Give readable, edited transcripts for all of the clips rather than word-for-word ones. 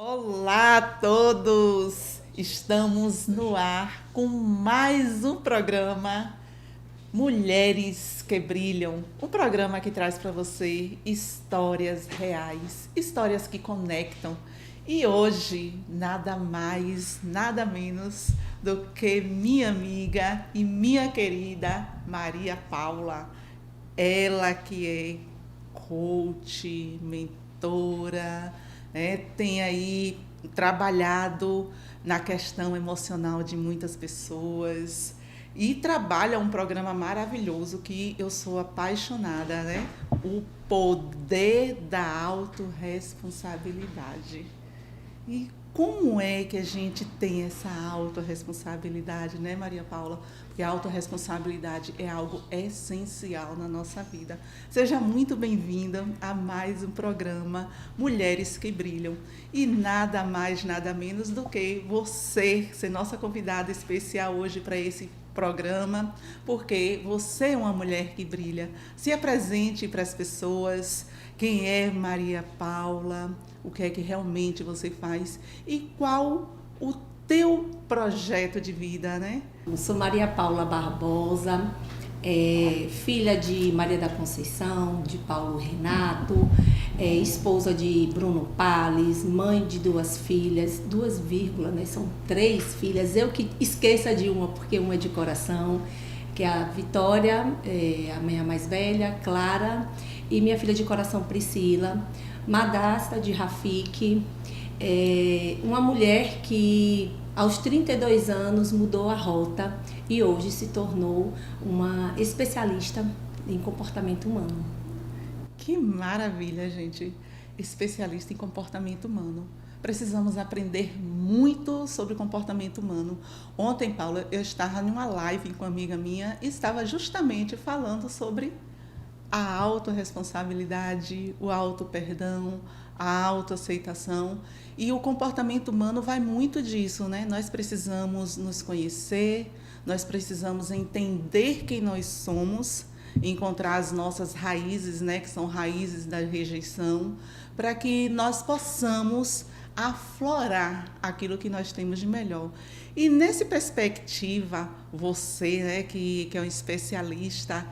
Olá a todos! Estamos no ar com mais um programa Mulheres que Brilham, um programa que traz para você histórias reais, histórias que conectam. E hoje, nada mais, nada menos do que minha amiga e minha querida Maria Paula. Ela que é coach, mentora, né? Tem aí trabalhado na questão emocional de muitas pessoas e trabalha um programa maravilhoso que eu sou apaixonada, né? O poder da autorresponsabilidade. E como é que a gente tem essa autorresponsabilidade, né, Maria Paula? Porque a autorresponsabilidade é algo essencial na nossa vida. Seja muito bem-vinda a mais um programa Mulheres que Brilham. E nada mais, nada menos do que você ser nossa convidada especial hoje para esse programa, porque você é uma mulher que brilha. Se apresente para as pessoas quem é Maria Paula, o que é que realmente você faz e qual o teu projeto de vida, né? Eu sou Maria Paula Barbosa, filha de Maria da Conceição, de Paulo Renato, esposa de Bruno Palles, mãe de duas filhas, duas vírgulas, né? São três filhas. Eu que esqueça de uma, porque uma é de coração, que é a Vitória, a minha mais velha, Clara, e minha filha de coração, Priscila, madrasta de Rafik, uma mulher que aos 32 anos mudou a rota e hoje se tornou uma especialista em comportamento humano. Que maravilha, gente! Especialista em comportamento humano. Precisamos aprender muito sobre comportamento humano. Ontem, Paula, eu estava numa live com uma amiga minha e estava justamente falando sobre a autorresponsabilidade, o auto-perdão, a autoaceitação. E o comportamento humano vai muito disso, né? Nós precisamos nos conhecer, nós precisamos entender quem nós somos, encontrar as nossas raízes, né? Que são raízes da rejeição, para que nós possamos aflorar aquilo que nós temos de melhor. E nessa perspectiva, você, né, que é um especialista,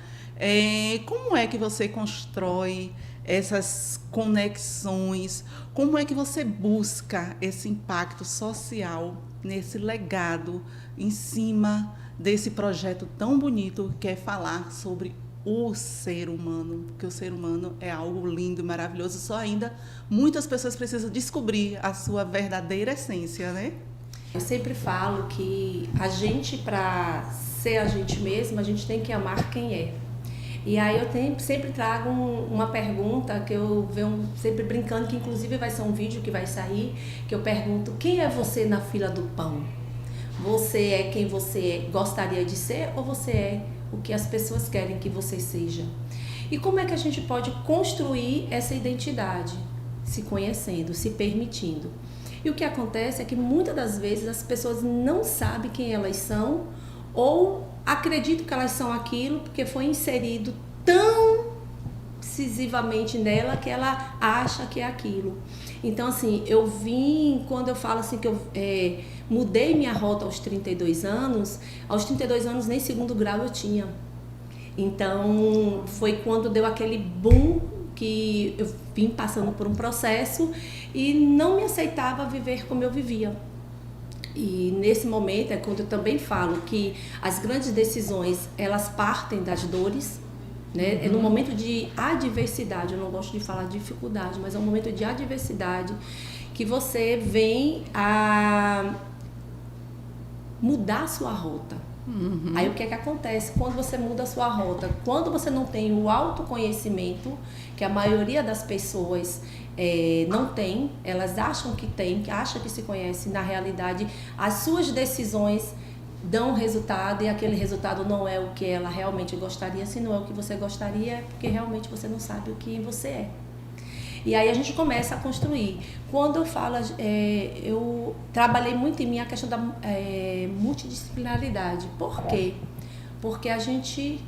como é que você constrói essas conexões? Como é que você busca esse impacto social, nesse legado, em cima desse projeto tão bonito que é falar sobre o ser humano? Porque o ser humano é algo lindo e maravilhoso, só ainda muitas pessoas precisam descobrir a sua verdadeira essência, né? Eu sempre falo que a gente, para ser a gente mesma, a gente tem que amar quem é. E aí eu sempre trago uma pergunta que eu venho sempre brincando, que inclusive vai ser um vídeo que vai sair, que eu pergunto: quem é você na fila do pão? Você é quem você gostaria de ser ou você é o que as pessoas querem que você seja? E como é que a gente pode construir essa identidade? Se conhecendo, se permitindo. E o que acontece é que muitas das vezes as pessoas não sabem quem elas são ou acreditam que elas são aquilo porque foi inserido tão decisivamente nela que ela acha que é aquilo. Então, assim, quando eu falo assim que eu mudei minha rota aos 32 anos nem segundo grau eu tinha. Então, foi quando deu aquele boom que eu vim passando por um processo e não me aceitava viver como eu vivia. E nesse momento é quando eu também falo que as grandes decisões, elas partem das dores, né? É no momento de adversidade, eu não gosto de falar de dificuldade, mas é um momento de adversidade que você vem a mudar a sua rota. Aí o que é que acontece quando você muda a sua rota? Quando você não tem o autoconhecimento, que a maioria das pessoas não tem, elas acham que tem, que acham que se conhece, na realidade as suas decisões dão resultado e aquele resultado não é o que ela realmente gostaria. Se não é o que você gostaria, é porque realmente você não sabe o que você é. E aí a gente começa a construir. Quando eu falo, eu trabalhei muito em mim a questão da multidisciplinaridade. Por quê? Porque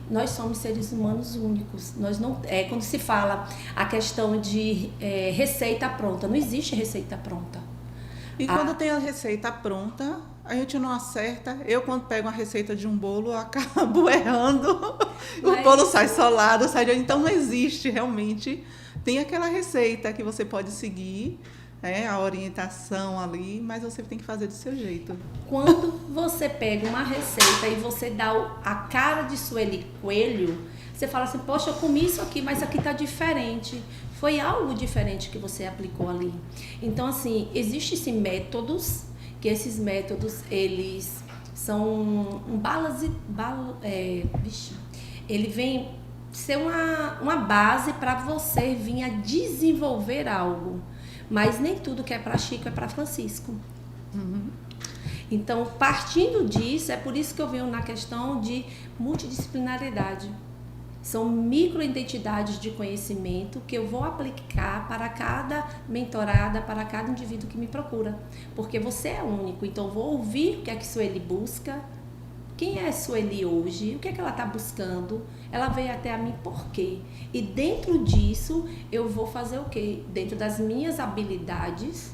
nós somos seres humanos únicos. Nós não, quando se fala a questão de receita pronta, não existe receita pronta. E quando tem a receita pronta, a gente não acerta. Eu, quando pego uma receita de um bolo, eu acabo errando. O bolo sai solado, então não existe realmente. Tem aquela receita que você pode seguir, a orientação ali, mas você tem que fazer do seu jeito. Quando você pega uma receita e você dá a cara de Sueli Coelho, você fala assim, poxa, eu comi isso aqui, mas aqui tá diferente. Foi algo diferente que você aplicou ali. Então, assim, existem métodos, que esses métodos, eles são ele vem ser uma base para você vir a desenvolver algo. Mas nem tudo que é para Chico é para Francisco. Uhum. Então, partindo disso, é por isso que eu venho na questão de multidisciplinaridade. São microidentidades de conhecimento que eu vou aplicar para cada mentorada, para cada indivíduo que me procura. Porque você é único, então eu vou ouvir o que é que Sueli busca, quem é Sueli hoje, o que é que ela está buscando, ela veio até a mim por quê? E dentro disso, eu vou fazer o quê? Dentro das minhas habilidades,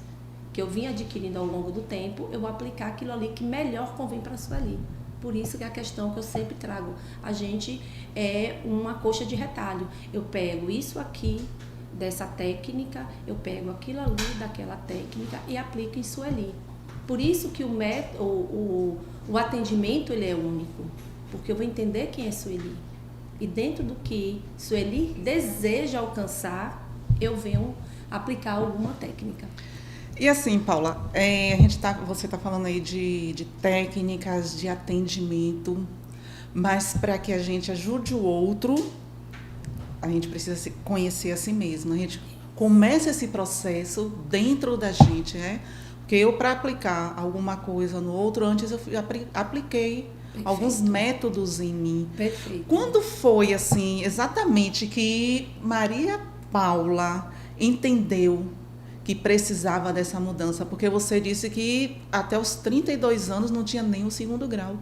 que eu vim adquirindo ao longo do tempo, eu vou aplicar aquilo ali que melhor convém para a Sueli. Por isso que é a questão que eu sempre trago, a gente é uma coxa de retalho. Eu pego isso aqui, dessa técnica, eu pego aquilo ali, daquela técnica e aplico em Sueli. Por isso que o atendimento ele é único, porque eu vou entender quem é Sueli. E dentro do que Sueli deseja alcançar, eu venho aplicar alguma técnica. E assim, Paula, você está falando aí de técnicas, de atendimento, mas para que a gente ajude o outro, a gente precisa se conhecer a si mesmo. A gente começa esse processo dentro da gente, né? Porque eu, para aplicar alguma coisa no outro, antes eu apliquei Perfeito. Alguns métodos em mim. Perfeito. Quando foi, assim, exatamente que Maria Paula entendeu que precisava dessa mudança? Porque você disse que até os 32 anos não tinha nem o 2º grau.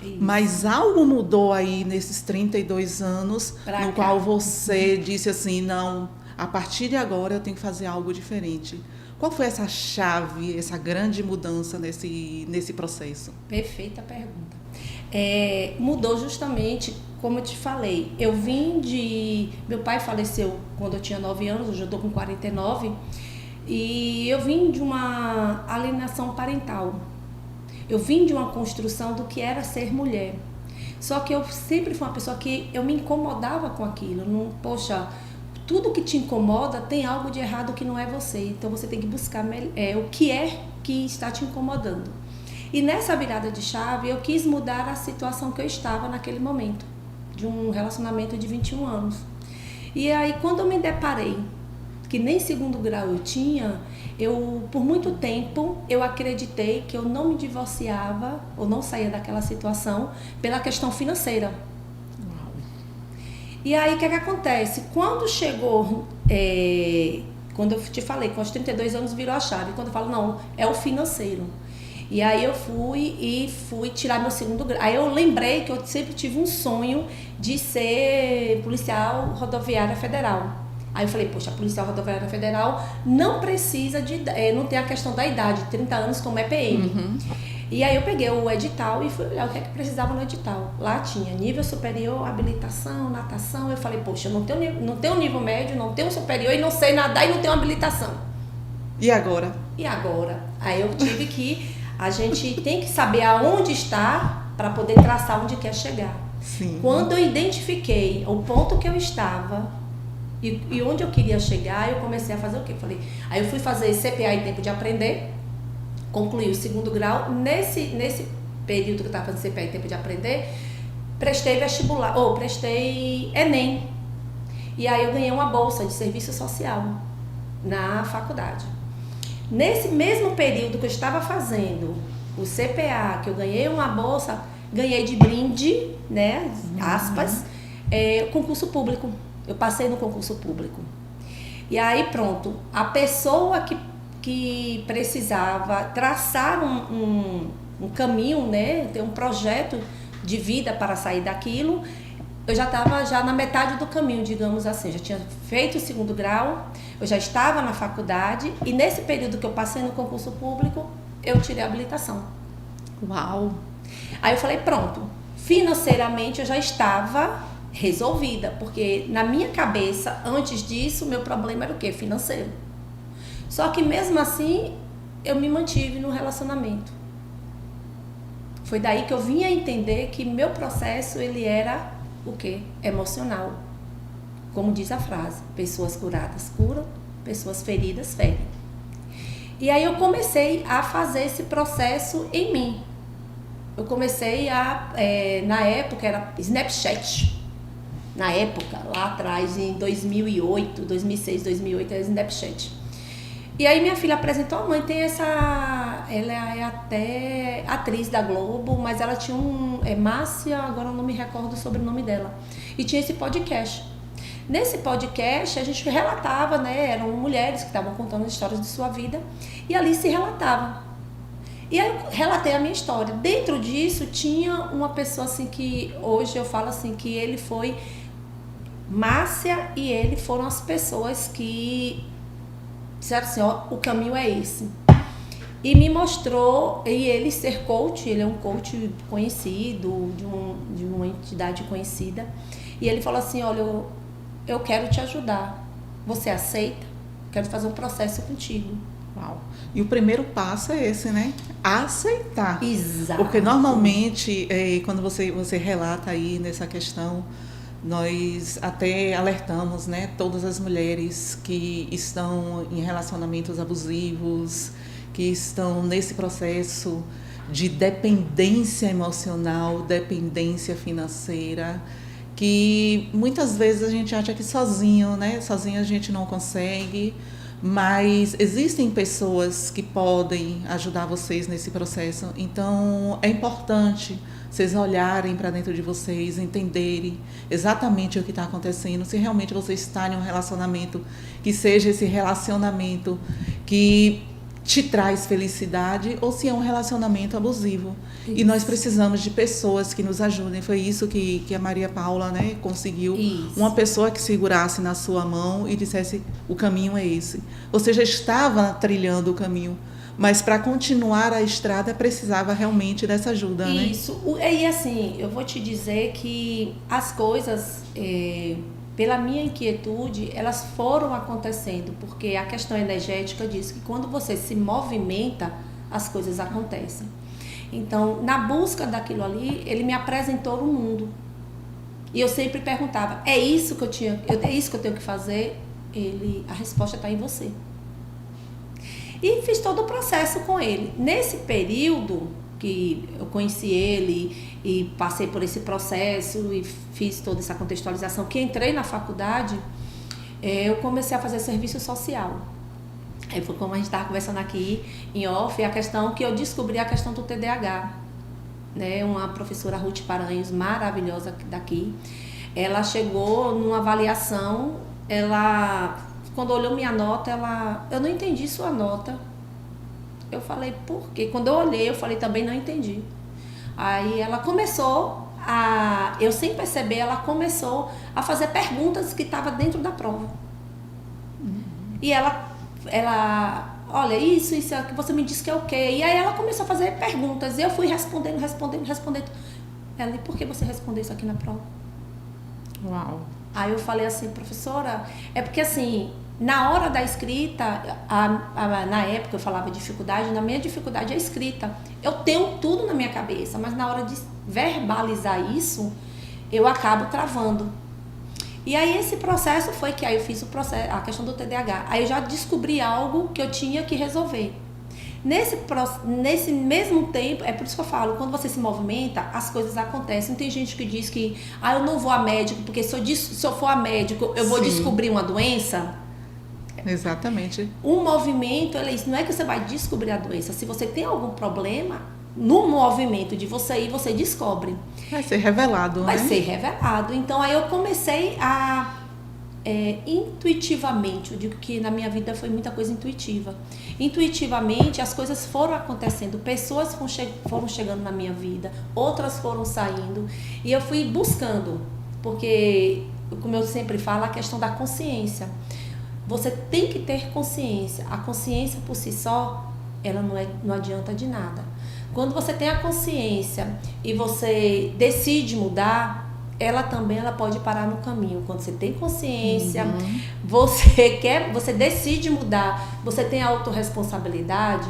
Isso. Mas algo mudou aí nesses 32 anos, no qual você disse assim, não, a partir de agora eu tenho que fazer algo diferente. Qual foi essa chave, essa grande mudança nesse processo? Perfeita pergunta. Mudou justamente, como eu te falei, meu pai faleceu quando eu tinha 9 anos, hoje eu estou com 49, e eu vim de uma alienação parental. Eu vim de uma construção do que era ser mulher. Só que eu sempre fui uma pessoa que eu me incomodava com aquilo. Poxa, tudo que te incomoda tem algo de errado que não é você. Então você tem que buscar o que é que está te incomodando. E nessa virada de chave, eu quis mudar a situação que eu estava naquele momento, de um relacionamento de 21 anos. E aí, quando eu me deparei que nem 2º grau eu tinha, por muito tempo, eu acreditei que eu não me divorciava ou não saía daquela situação pela questão financeira. Uau. E aí, o que acontece? Quando chegou, quando eu te falei, com os 32 anos virou a chave, quando eu falo, não, é o financeiro. E aí eu fui tirar meu 2º grau. Aí eu lembrei que eu sempre tive um sonho de ser policial rodoviária federal. Aí eu falei, poxa, a policial rodoviária federal não precisa não tem a questão da idade, 30 anos como é PM. Uhum. E aí eu peguei o edital e fui olhar o que é que precisava no edital. Lá tinha nível superior, habilitação, natação. Eu falei, poxa, eu não tenho nível médio, não tenho superior e não sei nadar e não tenho habilitação. E agora? Aí eu tive que... A gente tem que saber aonde está para poder traçar onde quer chegar. Sim. Quando eu identifiquei o ponto que eu estava e onde eu queria chegar, eu comecei a fazer o quê? Aí eu fui fazer CPA em tempo de aprender, concluí o 2º grau. Nesse período que eu estava fazendo CPA em tempo de aprender, prestei prestei Enem. E aí eu ganhei uma bolsa de serviço social na faculdade. Nesse mesmo período que eu estava fazendo o CPA, que eu ganhei uma bolsa, ganhei de brinde, né, aspas, concurso público. Eu passei no concurso público. E aí pronto, a pessoa que precisava traçar um caminho, né, ter um projeto de vida para sair daquilo, eu já estava já na metade do caminho, digamos assim. Já tinha feito o 2º grau, eu já estava na faculdade e nesse período que eu passei no concurso público, eu tirei a habilitação. Uau! Aí eu falei, pronto, financeiramente eu já estava resolvida, porque na minha cabeça, antes disso, meu problema era o quê? Financeiro. Só que mesmo assim, eu me mantive no relacionamento. Foi daí que eu vim a entender que meu processo, ele era o quê? Emocional. Como diz a frase, pessoas curadas curam, pessoas feridas ferem. E aí eu comecei a fazer esse processo em mim. Eu comecei na época era Snapchat. Na época, lá atrás, em 2008, 2006, 2008, era Snapchat. E aí minha filha apresentou a mãe, tem ela é até atriz da Globo, mas ela tinha Márcia, agora eu não me recordo o sobrenome dela. E tinha esse podcast. Nesse podcast a gente relatava, né, eram mulheres que estavam contando as histórias de sua vida e ali se relatava. E aí eu relatei a minha história. Dentro disso tinha uma pessoa assim que hoje eu falo assim que ele foi Márcia e ele foram as pessoas que disseram assim, ó, o caminho é esse. E me mostrou, e ele ser coach, ele é um coach conhecido, de uma entidade conhecida. E ele falou assim, olha, eu quero te ajudar. Você aceita? Quero fazer um processo contigo. Uau. E o primeiro passo é esse, né? Aceitar. Exato. Porque normalmente, quando você relata aí nessa questão, nós até alertamos, né, todas as mulheres que estão em relacionamentos abusivos, que estão nesse processo de dependência emocional, dependência financeira, que muitas vezes a gente acha que sozinho, né, sozinho a gente não consegue, mas existem pessoas que podem ajudar vocês nesse processo. Então é importante vocês olharem para dentro de vocês, entenderem exatamente o que está acontecendo, se realmente você está em um relacionamento, que seja esse relacionamento que te traz felicidade ou se é um relacionamento abusivo. Isso. E nós precisamos de pessoas que nos ajudem. Foi isso que a Maria Paula, né, conseguiu. Isso. Uma pessoa que segurasse na sua mão e dissesse, o caminho é esse. Você já estava trilhando o caminho, mas para continuar a estrada precisava realmente dessa ajuda, né? Isso. E assim, eu vou te dizer que as coisas, pela minha inquietude, elas foram acontecendo, porque a questão energética diz que quando você se movimenta, as coisas acontecem. Então, na busca daquilo ali, ele me apresentou o mundo. E eu sempre perguntava, é isso que eu tenho que fazer? A resposta está em você. E fiz todo o processo com ele. Nesse período que eu conheci ele e passei por esse processo e fiz toda essa contextualização, que entrei na faculdade, eu comecei a fazer serviço social. Aí foi como a gente estava conversando aqui em off, a questão que eu descobri a questão do TDAH. Né? Uma professora Ruth Paranhos, maravilhosa daqui, ela chegou numa avaliação, quando olhou minha nota, eu não entendi sua nota. Eu falei, por quê? Quando eu olhei, eu falei, também não entendi. Aí ela começou eu sem perceber, ela começou a fazer perguntas que estavam dentro da prova. E ela, olha, isso que você me disse que é o quê? E aí ela começou a fazer perguntas, e eu fui respondendo. Ela, e por que você respondeu isso aqui na prova? Uau! Aí eu falei assim, professora, é porque assim, na hora da escrita, na época eu falava dificuldade, na minha dificuldade é a escrita. Eu tenho tudo na minha cabeça, mas na hora de verbalizar isso, eu acabo travando. E aí esse processo foi que aí eu fiz a questão do TDAH. Aí eu já descobri algo que eu tinha que resolver. Nesse mesmo tempo, é por isso que eu falo, quando você se movimenta, as coisas acontecem. Tem gente que diz que eu não vou a médico, porque se eu for a médico, eu vou descobrir uma doença. Exatamente. Um movimento, isso não é que você vai descobrir a doença. Se você tem algum problema, no movimento de você ir, você descobre. Vai ser revelado, né? Vai ser revelado. Então, aí eu comecei intuitivamente, eu digo que na minha vida foi muita coisa intuitiva. Intuitivamente, as coisas foram acontecendo, pessoas foram chegando na minha vida, outras foram saindo, e eu fui buscando. porque, como eu sempre falo, a questão da consciência. Você tem que ter consciência. A consciência por si só, ela não adianta de nada. Quando você tem a consciência e você decide mudar, ela pode parar no caminho. Quando você tem consciência, você decide mudar, você tem a autorresponsabilidade,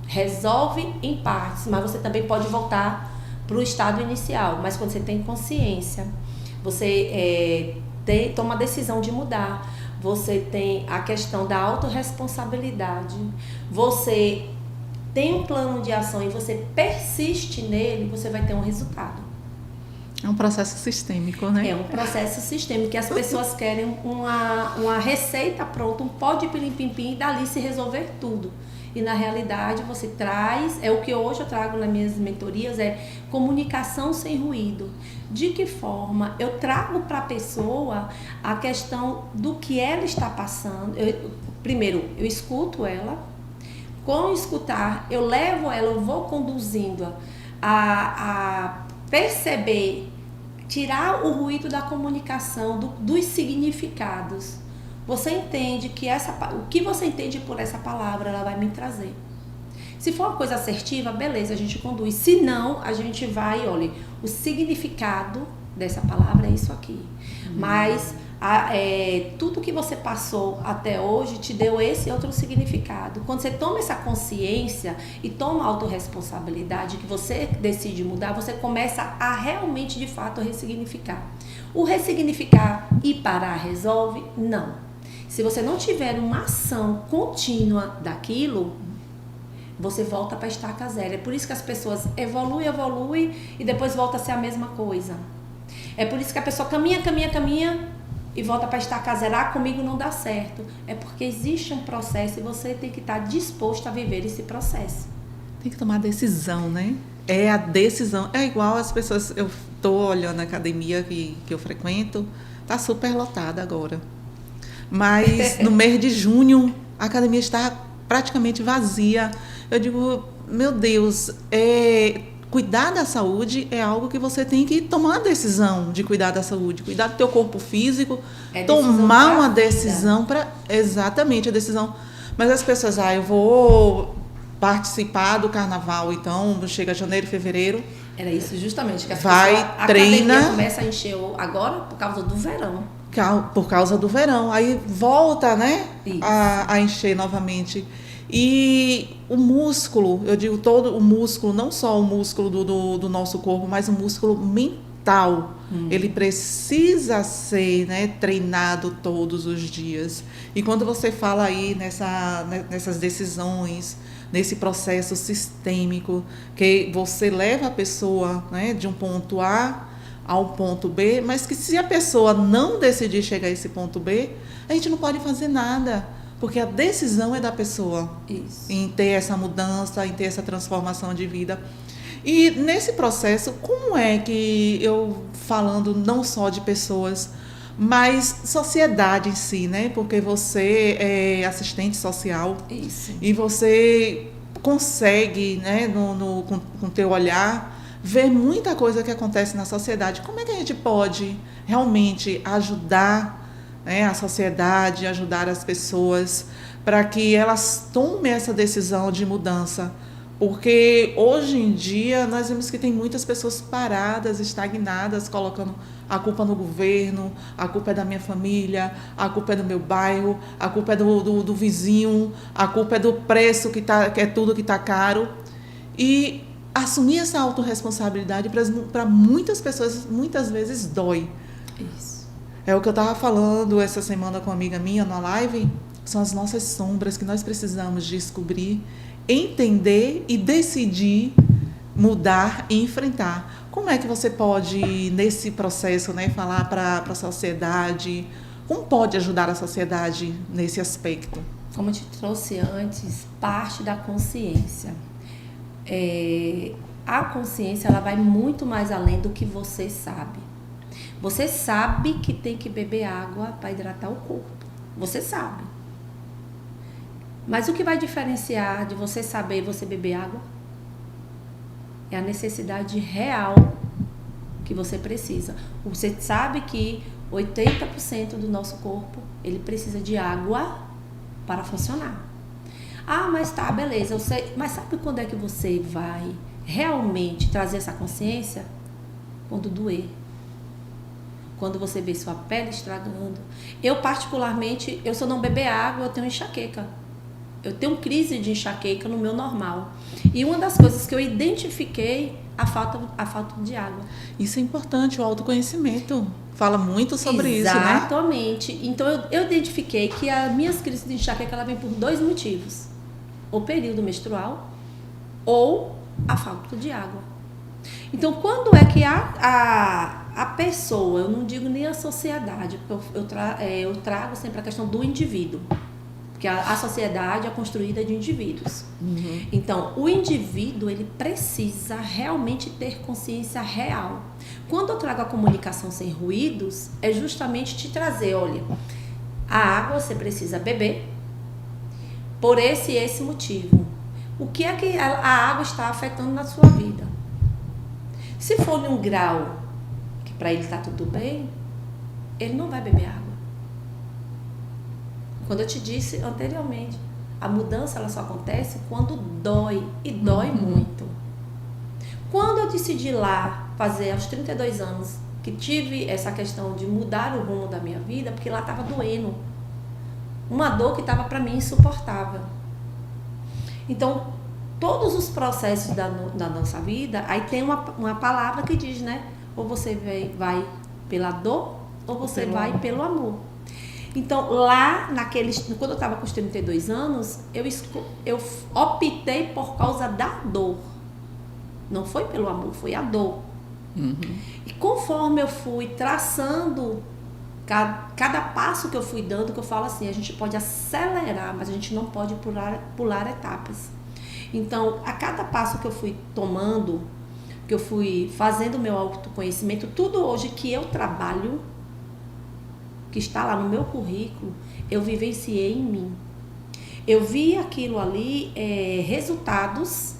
resolve em partes, mas você também pode voltar para o estado inicial. Mas quando você tem consciência, você toma a decisão de mudar, você tem a questão da autorresponsabilidade, você tem um plano de ação e você persiste nele, você vai ter um resultado. É um processo sistêmico, né? É um processo sistêmico, que as pessoas querem uma receita pronta, um pó de pilim-pim-pim, e dali se resolver tudo. E na realidade você traz, é o que hoje eu trago nas minhas mentorias, é comunicação sem ruído. De que forma eu trago para a pessoa a questão do que ela está passando. Primeiro, eu escuto ela. Com escutar, eu levo ela, eu vou conduzindo a perceber, tirar o ruído da comunicação, dos significados. Você entende que o que você entende por essa palavra, ela vai me trazer. Se for uma coisa assertiva, beleza, a gente conduz. Se não, a gente vai, olha, o significado dessa palavra é isso aqui. Mas tudo que você passou até hoje te deu esse outro significado. Quando você toma essa consciência e toma a autorresponsabilidade, que você decide mudar, você começa a realmente, de fato, ressignificar. O ressignificar e parar resolve? Não. Se você não tiver uma ação contínua daquilo, você volta para a estaca zero. É por isso que as pessoas evoluem e depois volta a ser a mesma coisa. É por isso que a pessoa caminha e volta para a estaca zero. Comigo não dá certo. É porque existe um processo e você tem que estar disposto a viver esse processo. Tem que tomar decisão, né? É a decisão. É igual as pessoas... Eu estou olhando a academia que eu frequento, está super lotada agora. Mas no mês de junho, a academia está praticamente vazia. Eu digo, meu Deus, cuidar da saúde é algo que você tem que tomar a decisão de cuidar da saúde, cuidar do teu corpo físico, tomar uma decisão para... Exatamente, a decisão. Mas as pessoas, eu vou participar do carnaval, então chega janeiro, fevereiro... Era isso justamente, que a treina, começa a encher agora por causa do verão. Por causa do verão. Aí volta, né, a encher novamente. E o músculo, eu digo todo o músculo, não só o músculo do nosso corpo, mas o músculo mental. Ele precisa ser, né, treinado todos os dias. E quando você fala aí nessas decisões, nesse processo sistêmico, que você leva a pessoa, né, de um ponto A ao ponto B, mas que se a pessoa não decidir chegar a esse ponto B, a gente não pode fazer nada, porque a decisão é da pessoa. Isso. Em ter essa mudança, em ter essa transformação de vida. E nesse processo, como é que eu, falando não só de pessoas, mas sociedade em si, né? Porque você é assistente social. Isso. E você consegue, né, com teu olhar, ver muita coisa que acontece na sociedade. Como é que a gente pode realmente ajudar, né, a sociedade, ajudar as pessoas para que elas tomem essa decisão de mudança? Porque hoje em dia nós vemos que tem muitas pessoas paradas, estagnadas, colocando a culpa no governo, a culpa é da minha família, a culpa é do meu bairro, a culpa é do vizinho, a culpa é do preço que é tudo que está caro. E assumir essa autorresponsabilidade para muitas pessoas, muitas vezes dói. Isso. É o que eu estava falando essa semana com uma amiga minha na live, são as nossas sombras que nós precisamos descobrir, entender e decidir mudar e enfrentar. Como é que você pode, nesse processo, né, falar para a sociedade, como pode ajudar a sociedade nesse aspecto? Como eu te trouxe antes, parte da consciência. A consciência, ela vai muito mais além do que você sabe. Você sabe que tem que beber água para hidratar o corpo. Você sabe. Mas o que vai diferenciar de você saber e você beber água é a necessidade real que você precisa. Você sabe que 80% do nosso corpo, ele precisa de água para funcionar. Ah, mas tá, beleza, eu sei. Mas sabe quando é que você vai realmente trazer essa consciência? Quando doer. Quando você vê sua pele estragando. Eu, particularmente, se eu não beber água, eu tenho enxaqueca. Eu tenho crise de enxaqueca no meu normal. E uma das coisas que eu identifiquei, a falta de água. Isso é importante, o autoconhecimento fala muito sobre isso, né? Exatamente. Então, eu identifiquei que as minhas crises de enxaqueca, ela vem por 2 motivos. O período menstrual ou a falta de água. Então, quando é que a pessoa, eu não digo nem a sociedade, porque eu trago sempre a questão do indivíduo, porque a sociedade é construída de indivíduos. Uhum. Então, o indivíduo, ele precisa realmente ter consciência real. Quando eu trago a comunicação sem ruídos, é justamente te trazer, olha, a água você precisa beber por esse e esse motivo. O que é que a água está afetando na sua vida? Se for num grau que para ele está tudo bem, ele não vai beber água. Quando eu te disse anteriormente, a mudança ela só acontece quando dói, e dói muito. Quando eu decidi lá fazer aos 32 anos, que tive essa questão de mudar o rumo da minha vida, porque lá estava doendo. Uma dor que estava para mim insuportável. Então, todos os processos da nossa vida, aí tem uma palavra que diz, né? Ou você vai pela dor, ou você vai pelo amor. Então, lá, quando eu estava com os 32 anos, eu optei por causa da dor. Não foi pelo amor, foi a dor. Uhum. E conforme eu fui traçando cada passo que eu fui dando, que eu falo assim, a gente pode acelerar, mas a gente não pode pular etapas. Então, a cada passo que eu fui tomando, que eu fui fazendo o meu autoconhecimento, tudo hoje que eu trabalho, que está lá no meu currículo, eu vivenciei em mim. Eu vi aquilo ali, resultados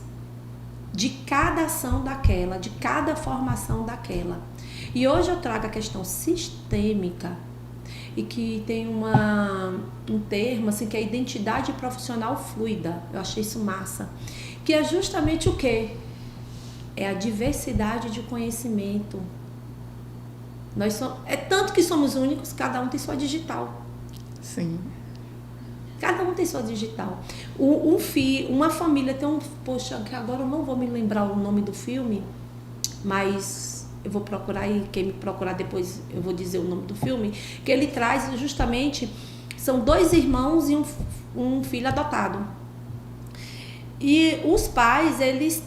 de cada ação daquela, de cada formação daquela. E hoje eu trago a questão sistêmica, e que tem um termo assim, que é identidade profissional fluida. Eu achei isso massa. Que é justamente o quê? É a diversidade de conhecimento. É tanto que somos únicos, cada um tem sua digital. Sim. Cada um tem sua digital. Uma família tem poxa, que agora eu não vou me lembrar o nome do filme, mas eu vou procurar e quem me procurar depois eu vou dizer o nome do filme, que ele traz justamente, são 2 irmãos e um filho adotado. E os pais, eles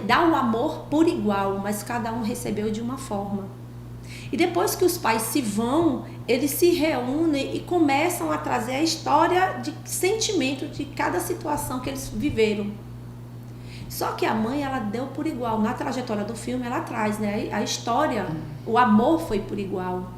dão o amor por igual, mas cada um recebeu de uma forma. E depois que os pais se vão, eles se reúnem e começam a trazer a história de sentimento de cada situação que eles viveram. Só que a mãe, ela deu por igual. Na trajetória do filme, ela traz, né? A história, o amor foi por igual.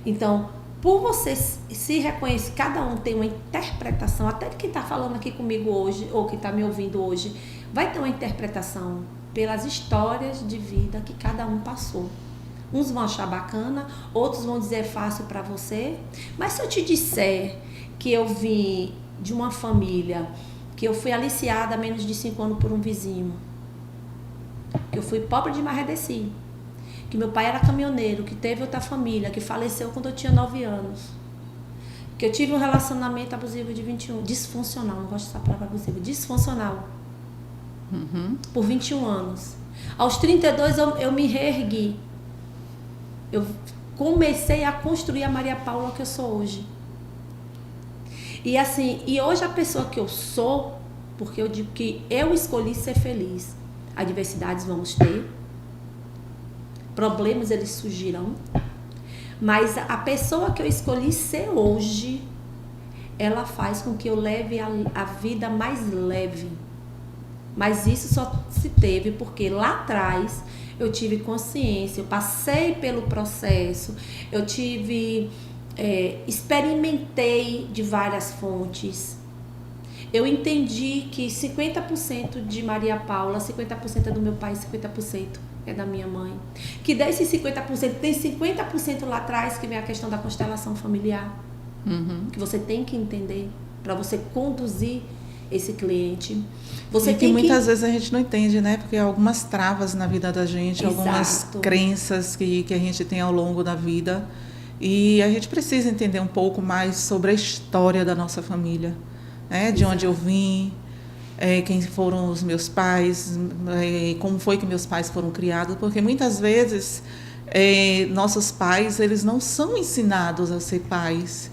Então, por você se reconhecer, cada um tem uma interpretação, até que está falando aqui comigo hoje, ou que está me ouvindo hoje, vai ter uma interpretação pelas histórias de vida que cada um passou. Uns vão achar bacana, outros vão dizer fácil para você. Mas se eu te disser que eu vim de uma família, que eu fui aliciada há menos de 5 anos por um vizinho, que eu fui pobre de Marredeci, que meu pai era caminhoneiro, que teve outra família, que faleceu quando eu tinha 9 anos, que eu tive um relacionamento abusivo de 21, disfuncional, não gosto dessa palavra abusiva, disfuncional, por 21 anos. Aos 32 eu me reergui. Eu comecei a construir a Maria Paula que eu sou hoje. E assim, e hoje a pessoa que eu sou, porque eu digo que eu escolhi ser feliz. Adversidades vamos ter, problemas eles surgirão, mas a pessoa que eu escolhi ser hoje, ela faz com que eu leve a vida mais leve. Mas isso só se teve porque lá atrás eu tive consciência, eu passei pelo processo, eu experimentei de várias fontes. Eu entendi que 50% de Maria Paula, 50% é do meu pai, 50% é da minha mãe. Que desses 50%, tem 50% lá atrás que vem a questão da constelação familiar. Que você tem que entender para você conduzir esse cliente. Você e que muitas vezes a gente não entende, né? Porque há algumas travas na vida da gente, Exato. Algumas crenças que a gente tem ao longo da vida. E a gente precisa entender um pouco mais sobre a história da nossa família, né? De onde eu vim, quem foram os meus pais, como foi que meus pais foram criados, porque muitas vezes nossos pais, eles não são ensinados a ser pais.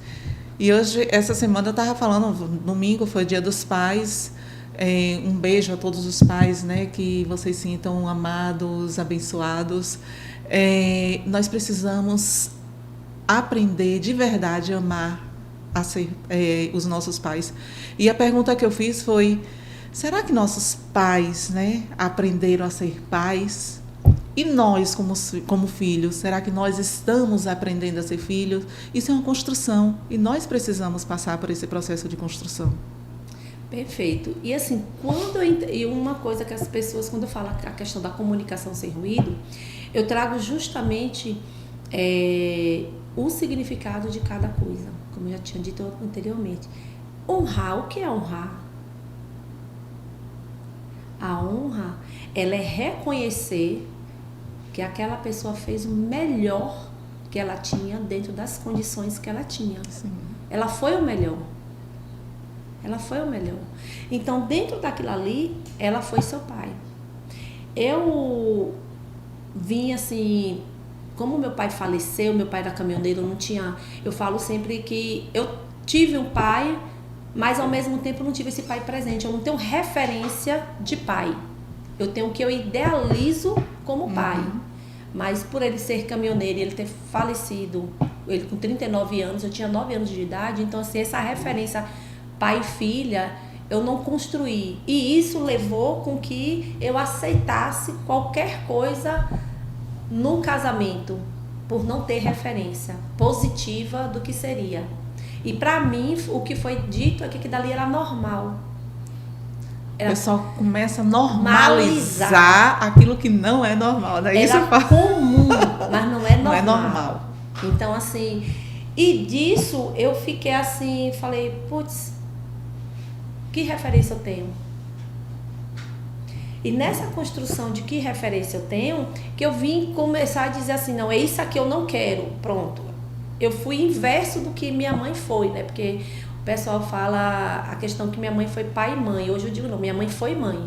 E hoje, essa semana eu estava falando, domingo foi Dia dos Pais, um beijo a todos os pais, né, que vocês sintam amados, abençoados. Nós precisamos aprender de verdade a amar os nossos pais. E a pergunta que eu fiz foi, será que nossos pais, né, aprenderam a ser pais? E nós, como filhos, será que nós estamos aprendendo a ser filhos? Isso é uma construção e nós precisamos passar por esse processo de construção. Perfeito. E assim, e uma coisa que as pessoas, quando eu falo a questão da comunicação sem ruído, eu trago justamente o significado de cada coisa, como eu já tinha dito anteriormente. Honrar, o que é honrar? A honra, ela é reconhecer que aquela pessoa fez o melhor que ela tinha dentro das condições que ela tinha. Sim. Ela foi o melhor. Ela foi o melhor. Então, dentro daquilo ali, ela foi seu pai. Eu vim assim, como meu pai faleceu, meu pai era caminhoneiro, eu falo sempre que eu tive um pai, mas ao mesmo tempo não tive esse pai presente. Eu não tenho referência de pai. Eu tenho o que eu idealizo como pai. Mas por ele ser caminhoneiro e ele ter falecido, ele com 39 anos, eu tinha 9 anos de idade, então assim, essa referência pai e filha, eu não construí. E isso levou com que eu aceitasse qualquer coisa no casamento, por não ter referência positiva do que seria. E para mim, o que foi dito é que dali era normal. O pessoal começa a normalizar aquilo que não é normal. Daí era comum, mas não é normal. Não é normal. Então, assim, e disso eu fiquei assim, falei, putz, que referência eu tenho? E nessa construção de que referência eu tenho, que eu vim começar a dizer assim, não, é isso aqui eu não quero, pronto. Eu fui inverso do que minha mãe foi, né? Porque o pessoal fala a questão que minha mãe foi pai e mãe. Hoje eu digo, não, minha mãe foi mãe.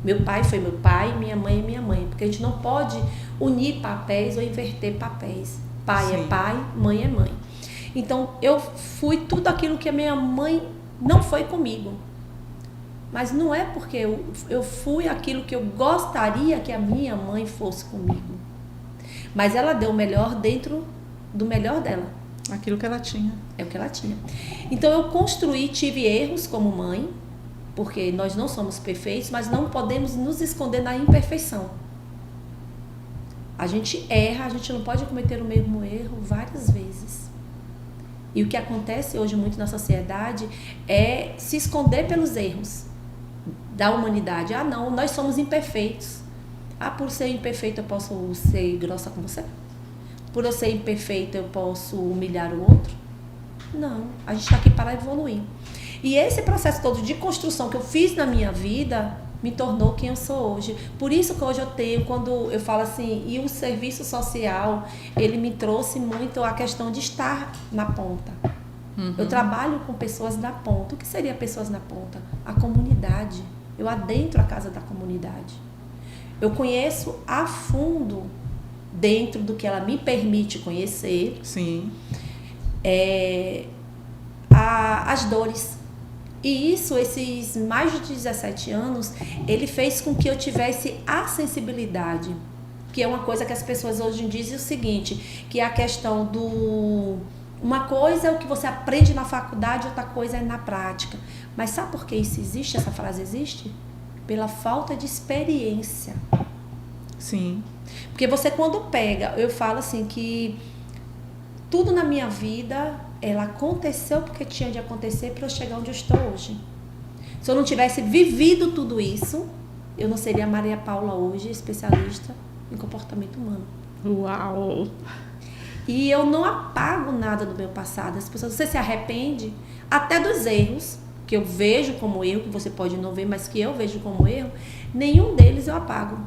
Meu pai foi meu pai, minha mãe é minha mãe. Porque a gente não pode unir papéis ou inverter papéis. Pai Sim. é pai, mãe é mãe. Então, eu fui tudo aquilo que a minha mãe não foi comigo. Mas não é porque eu fui aquilo que eu gostaria que a minha mãe fosse comigo. Mas ela deu o melhor dentro do melhor dela. Aquilo que ela tinha. É o que ela tinha. Então eu construí, tive erros como mãe, porque nós não somos perfeitos, mas não podemos nos esconder na imperfeição. A gente erra, a gente não pode cometer o mesmo erro várias vezes. E o que acontece hoje muito na sociedade é se esconder pelos erros da humanidade. Ah, não, nós somos imperfeitos. Ah, por ser imperfeito eu posso ser grossa com você? Por eu ser imperfeita eu posso humilhar o outro? Não, a gente está aqui para evoluir. E esse processo todo de construção que eu fiz na minha vida me tornou quem eu sou hoje. Por isso que hoje eu tenho, quando eu falo assim, e o serviço social, ele me trouxe muito a questão de estar na ponta. Eu trabalho com pessoas na ponta. O que seria pessoas na ponta? A comunidade. Eu adentro a casa da comunidade. Eu conheço a fundo, dentro do que ela me permite conhecer, Sim. As dores. E isso, esses mais de 17 anos, ele fez com que eu tivesse a sensibilidade, que é uma coisa que as pessoas hoje dizem o seguinte, que é a questão do... Uma coisa é o que você aprende na faculdade, outra coisa é na prática. Mas sabe por que isso existe? Essa frase existe? Pela falta de experiência. Sim. Porque você quando pega, eu falo assim que tudo na minha vida, ela aconteceu porque tinha de acontecer para eu chegar onde eu estou hoje. Se eu não tivesse vivido tudo isso, eu não seria a Maria Paula hoje, especialista em comportamento humano. Uau! E eu não apago nada do meu passado. As pessoas, você se arrepende até dos erros, que eu vejo como erro, que você pode não ver, mas que eu vejo como erro, nenhum deles eu apago.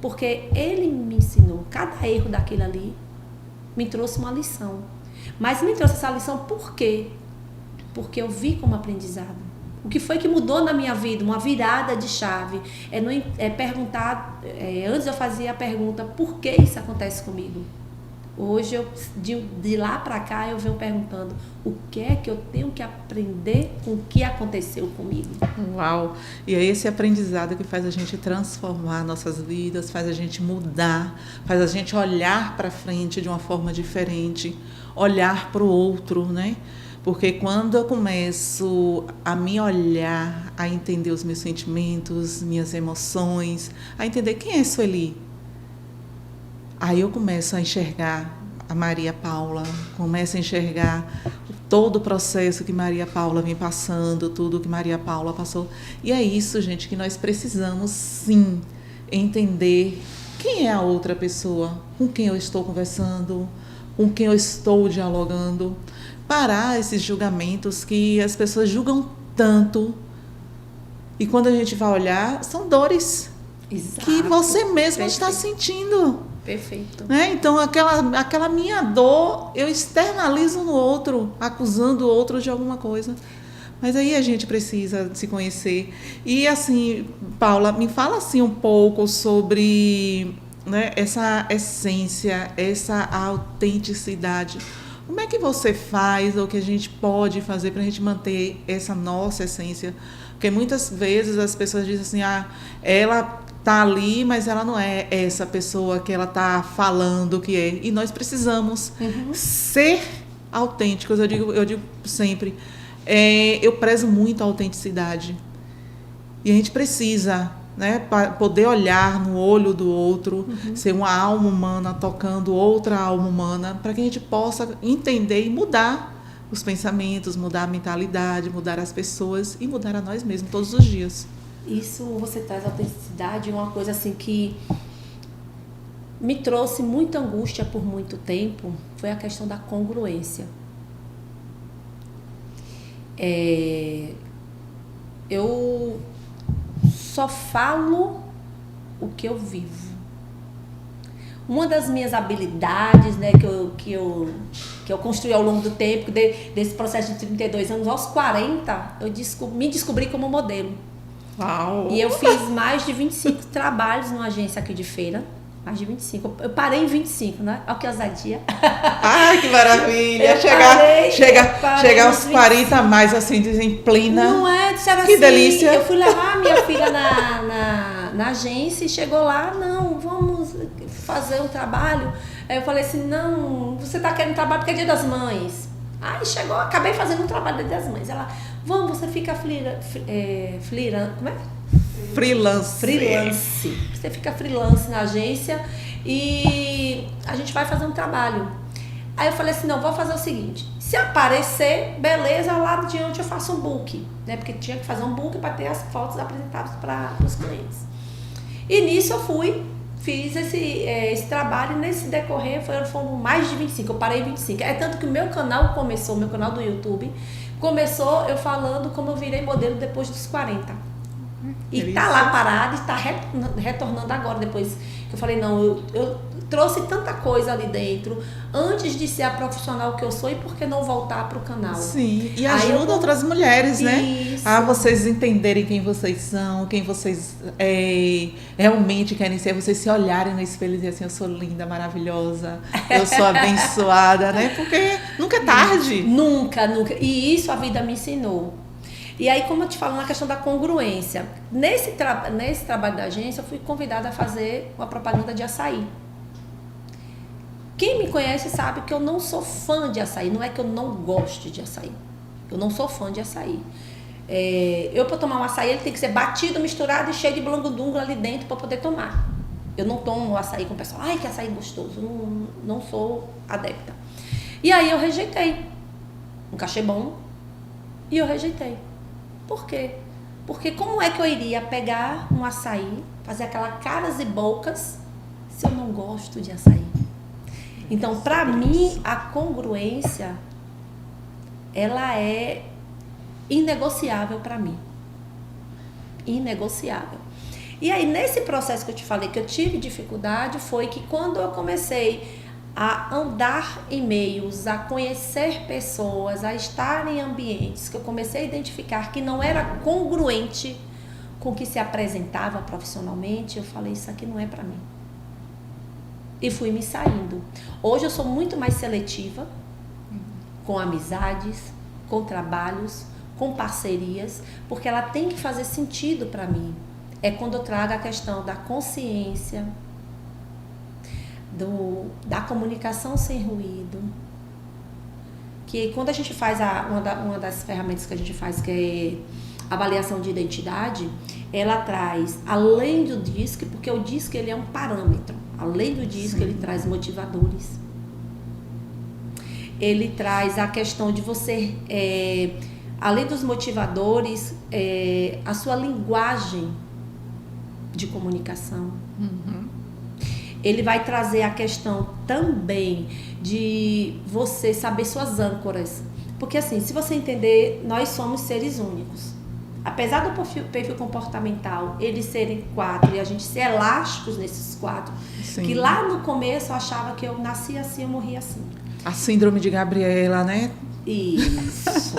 Porque ele me ensinou, cada erro daquele ali me trouxe uma lição. Mas me trouxe essa lição por quê? Porque eu vi como aprendizado. O que foi que mudou na minha vida? Uma virada de chave. Perguntar, antes eu fazia a pergunta, por que isso acontece comigo? Hoje, de lá para cá, eu venho perguntando o que é que eu tenho que aprender com o que aconteceu comigo. Uau! E é esse aprendizado que faz a gente transformar nossas vidas, faz a gente mudar, faz a gente olhar para frente de uma forma diferente, olhar para o outro, né? Porque quando eu começo a me olhar, a entender os meus sentimentos, minhas emoções, a entender quem é Sueli, aí eu começo a enxergar a Maria Paula, começo a enxergar todo o processo que Maria Paula vem passando, tudo que Maria Paula passou. E é isso, gente, que nós precisamos, sim, entender quem é a outra pessoa, com quem eu estou conversando, com quem eu estou dialogando. Parar esses julgamentos que as pessoas julgam tanto. E quando a gente vai olhar, são dores. Exato. Que você mesmo Perfeito. Está sentindo. Perfeito. Né? Então, aquela minha dor, eu externalizo no outro, acusando o outro de alguma coisa. Mas aí a gente precisa se conhecer. E assim, Paula, me fala assim um pouco sobre, né, essa essência, essa autenticidade. Como é que você faz, ou que a gente pode fazer para a gente manter essa nossa essência? Porque muitas vezes as pessoas dizem assim, ela está ali, mas ela não é essa pessoa que ela está falando que é. E nós precisamos ser autênticos. Eu digo sempre, eu prezo muito a autenticidade. E a gente precisa, né, para poder olhar no olho do outro, ser uma alma humana tocando outra alma humana, para que a gente possa entender e mudar os pensamentos, mudar a mentalidade, mudar as pessoas e mudar a nós mesmos todos os dias. Isso, você traz autenticidade, uma coisa assim que me trouxe muita angústia por muito tempo, foi a questão da congruência. Eu só falo o que eu vivo. Uma das minhas habilidades, né, que eu construí ao longo do tempo, desse processo de 32 anos, aos 40, me descobri como modelo. Uau. E eu fiz mais de 25 trabalhos numa agência aqui de feira. Mais de 25. Eu parei em 25, né? Olha que ousadia. Ai, que maravilha. Chegar aos 40 a mais, assim, dizem plena. Não é? Disseram que assim, delícia. Eu fui levar a minha filha na agência e chegou lá, não, vamos fazer um trabalho. Aí eu falei assim, não, você tá querendo trabalho porque é Dia das Mães. Aí chegou, acabei fazendo um trabalho do Dia das Mães. Ela, vamos, você fica como é? Freelance. Você fica freelance na agência e a gente vai fazer um trabalho. Aí eu falei assim, não, vou fazer o seguinte, se aparecer, beleza, lá adiante eu faço um book, né? Porque tinha que fazer um book para ter as fotos apresentadas para os clientes. E nisso eu fiz esse trabalho, e nesse decorrer foram mais de 25, eu parei em 25. É tanto que o meu canal do YouTube, começou eu falando como eu virei modelo depois dos 40. E tá lá parado e tá retornando agora, depois que eu falei, não, eu trouxe tanta coisa ali dentro, antes de ser a profissional que eu sou, e por que não voltar pro canal? Sim, e ajuda outras mulheres, né? Isso. A vocês entenderem quem vocês são, quem vocês realmente querem ser, vocês se olharem no espelho e dizer assim, eu sou linda, maravilhosa, eu sou abençoada, né? Porque nunca é tarde. Nunca. E isso a vida me ensinou. E aí, como eu te falo, na questão da congruência, nesse trabalho da agência, eu fui convidada a fazer uma propaganda de açaí. Quem me conhece sabe que eu não sou fã de açaí, não é que eu não goste de açaí. Eu não sou fã de açaí. Para tomar um açaí, ele tem que ser batido, misturado e cheio de blangudungo ali dentro para poder tomar. Eu não tomo açaí com o pessoal, ai, que açaí gostoso, não sou adepta. E aí eu rejeitei. Um cachê bom, e eu rejeitei. Por quê? Porque como é que eu iria pegar um açaí, fazer aquelas caras e bocas, se eu não gosto de açaí? Então, para mim, a congruência, ela é inegociável para mim. Inegociável. E aí, nesse processo que eu te falei, que eu tive dificuldade, foi que quando eu comecei a andar em meios, a conhecer pessoas, a estar em ambientes que eu comecei a identificar que não era congruente com o que se apresentava profissionalmente, eu falei, isso aqui não é para mim. E fui me saindo. Hoje eu sou muito mais seletiva com amizades, com trabalhos, com parcerias, porque ela tem que fazer sentido para mim. É quando eu trago a questão da consciência, da comunicação sem ruído, que quando a gente faz uma das ferramentas que a gente faz, que é avaliação de identidade, ela traz, além do DISC, porque o DISC ele é um parâmetro, além do DISC ele traz motivadores, ele traz a questão de você, além dos motivadores, a sua linguagem de comunicação. Ele vai trazer a questão também de você saber suas âncoras. Porque assim, se você entender, nós somos seres únicos. Apesar do perfil comportamental, eles serem 4 e a gente ser elásticos nesses 4, sim, que lá no começo eu achava que eu nascia assim, eu morria assim. A síndrome de Gabriela, né? Isso.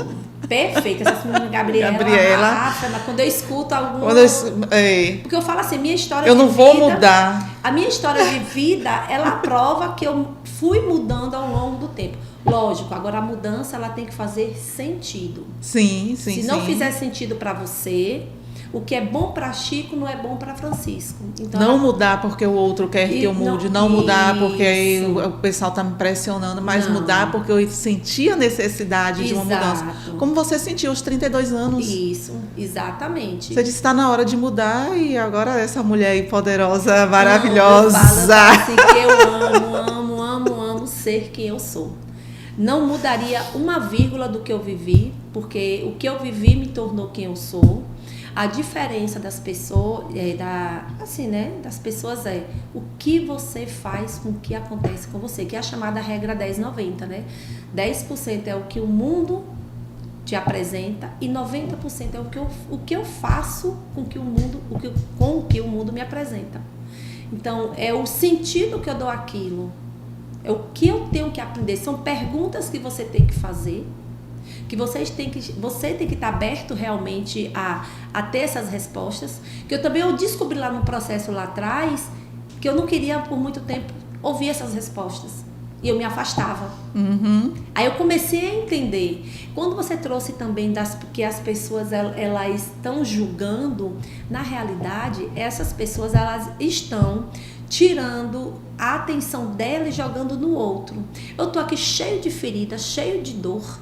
Perfeita, essa síndrome de Gabriela. Mas quando eu escuto algum... Porque eu falo assim, minha história de vida... Eu não vou mudar. A minha história de vida, ela prova que eu fui mudando ao longo do tempo. Lógico, agora a mudança, ela tem que fazer sentido. Sim. Se não fizer sentido para você, o que é bom para Chico não é bom para Francisco. Então, não mudar porque o outro quer que eu mude, não mudar porque aí o pessoal está me pressionando, mas mudar porque eu senti a necessidade de uma mudança. Como você sentiu aos 32 anos. Isso, exatamente. Você disse que está na hora de mudar e agora essa mulher aí poderosa, maravilhosa. Eu falo assim, que eu amo ser quem eu sou. Não mudaria uma vírgula do que eu vivi, porque o que eu vivi me tornou quem eu sou. A diferença das pessoas, das pessoas é o que você faz com o que acontece com você, que é a chamada regra 10-90, né? 10% é o que o mundo te apresenta e 90% é o que eu faço com o que o mundo me apresenta. Então, é o sentido que eu dou àquilo, é o que eu tenho que aprender, são perguntas que você tem que fazer, que você tem que estar aberto realmente a ter essas respostas, que eu descobri lá no processo lá atrás, que eu não queria por muito tempo ouvir essas respostas, e eu me afastava. Aí eu comecei a entender, quando você trouxe também que as pessoas elas estão julgando, na realidade, essas pessoas elas estão tirando a atenção dela e jogando no outro. Eu tô aqui cheio de ferida, cheio de dor.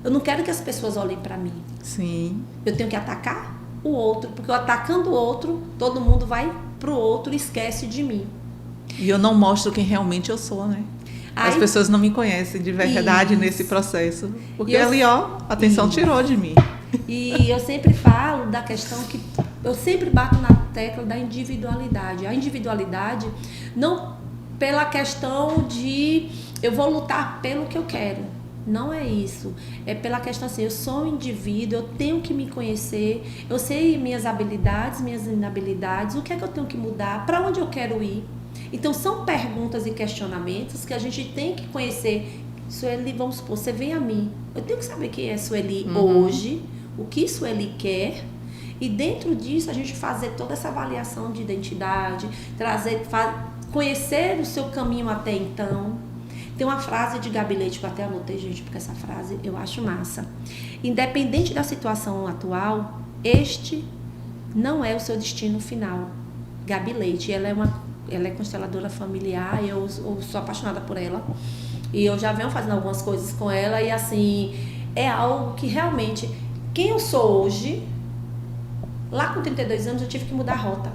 Eu não quero que as pessoas olhem para mim. Sim. Eu tenho que atacar o outro, porque eu atacando o outro, todo mundo vai pro outro e esquece de mim. E eu não mostro quem realmente eu sou, né? As pessoas não me conhecem de verdade nesse processo. Porque ali, a atenção tirou de mim. E eu sempre falo da questão que... Eu sempre bato na tecla da individualidade. A individualidade, não pela questão de... Eu vou lutar pelo que eu quero. Não é isso, é pela questão assim, eu sou um indivíduo, eu tenho que me conhecer, eu sei minhas habilidades, minhas inabilidades, o que é que eu tenho que mudar, para onde eu quero ir. Então são perguntas e questionamentos que a gente tem que conhecer. Sueli, vamos supor, você vem a mim, eu tenho que saber quem é Sueli hoje, o que Sueli quer, e dentro disso a gente fazer toda essa avaliação de identidade, conhecer o seu caminho até então. Tem uma frase de Gabi Leite, que eu até anotei, gente, porque essa frase eu acho massa. Independente da situação atual, este não é o seu destino final. Gabi Leite, ela é consteladora familiar, e eu sou apaixonada por ela. E eu já venho fazendo algumas coisas com ela, e assim, é algo que realmente, quem eu sou hoje, lá com 32 anos eu tive que mudar a rota.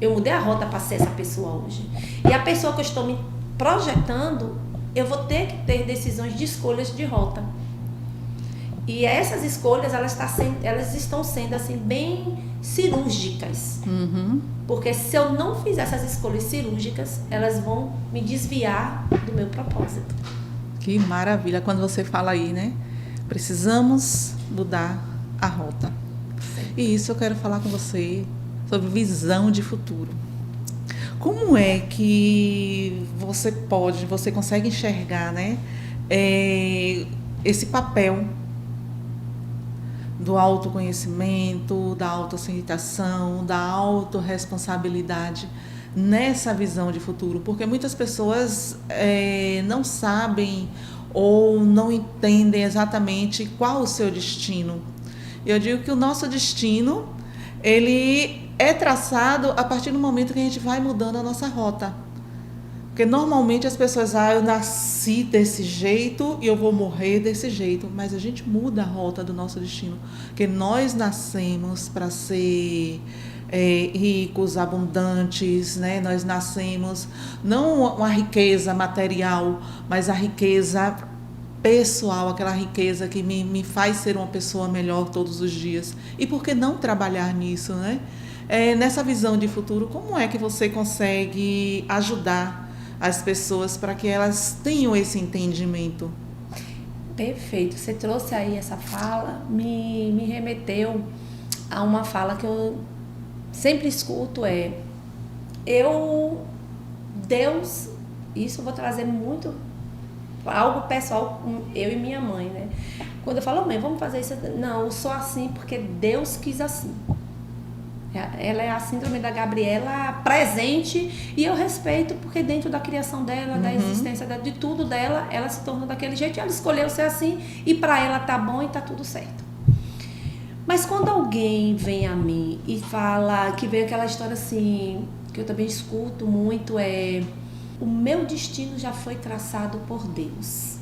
Eu mudei a rota para ser essa pessoa hoje. E a pessoa que eu estou me projetando, eu vou ter que ter decisões de escolhas de rota. E essas escolhas, elas estão sendo assim, bem cirúrgicas. Uhum. Porque se eu não fizer essas escolhas cirúrgicas, elas vão me desviar do meu propósito. Que maravilha quando você fala aí, né? Precisamos mudar a rota. Sim. E isso eu quero falar com você sobre visão de futuro. Como é que você consegue enxergar, né, esse papel do autoconhecimento, da autoaceitação, da autorresponsabilidade nessa visão de futuro? Porque muitas pessoas não sabem ou não entendem exatamente qual o seu destino. Eu digo que o nosso destino, ele é traçado a partir do momento que a gente vai mudando a nossa rota. Porque normalmente as pessoas, eu nasci desse jeito e eu vou morrer desse jeito. Mas a gente muda a rota do nosso destino. Porque nós nascemos para ser ricos, abundantes, né? Nós nascemos não uma riqueza material, mas a riqueza pessoal, aquela riqueza que me faz ser uma pessoa melhor todos os dias. E por que não trabalhar nisso, né? Nessa visão de futuro, como é que você consegue ajudar as pessoas para que elas tenham esse entendimento? Perfeito. Você trouxe aí essa fala, me remeteu a uma fala que eu sempre escuto, Deus, isso eu vou trazer muito, algo pessoal, eu e minha mãe, né? Quando eu falo, mãe, vamos fazer isso, não, eu sou assim porque Deus quis assim. Ela é a síndrome da Gabriela presente e eu respeito porque dentro da criação dela, da existência dela, de tudo dela, ela se tornou daquele jeito e ela escolheu ser assim e para ela tá bom e tá tudo certo. Mas quando alguém vem a mim e fala, que vem aquela história assim, que eu também escuto muito, o meu destino já foi traçado por Deus.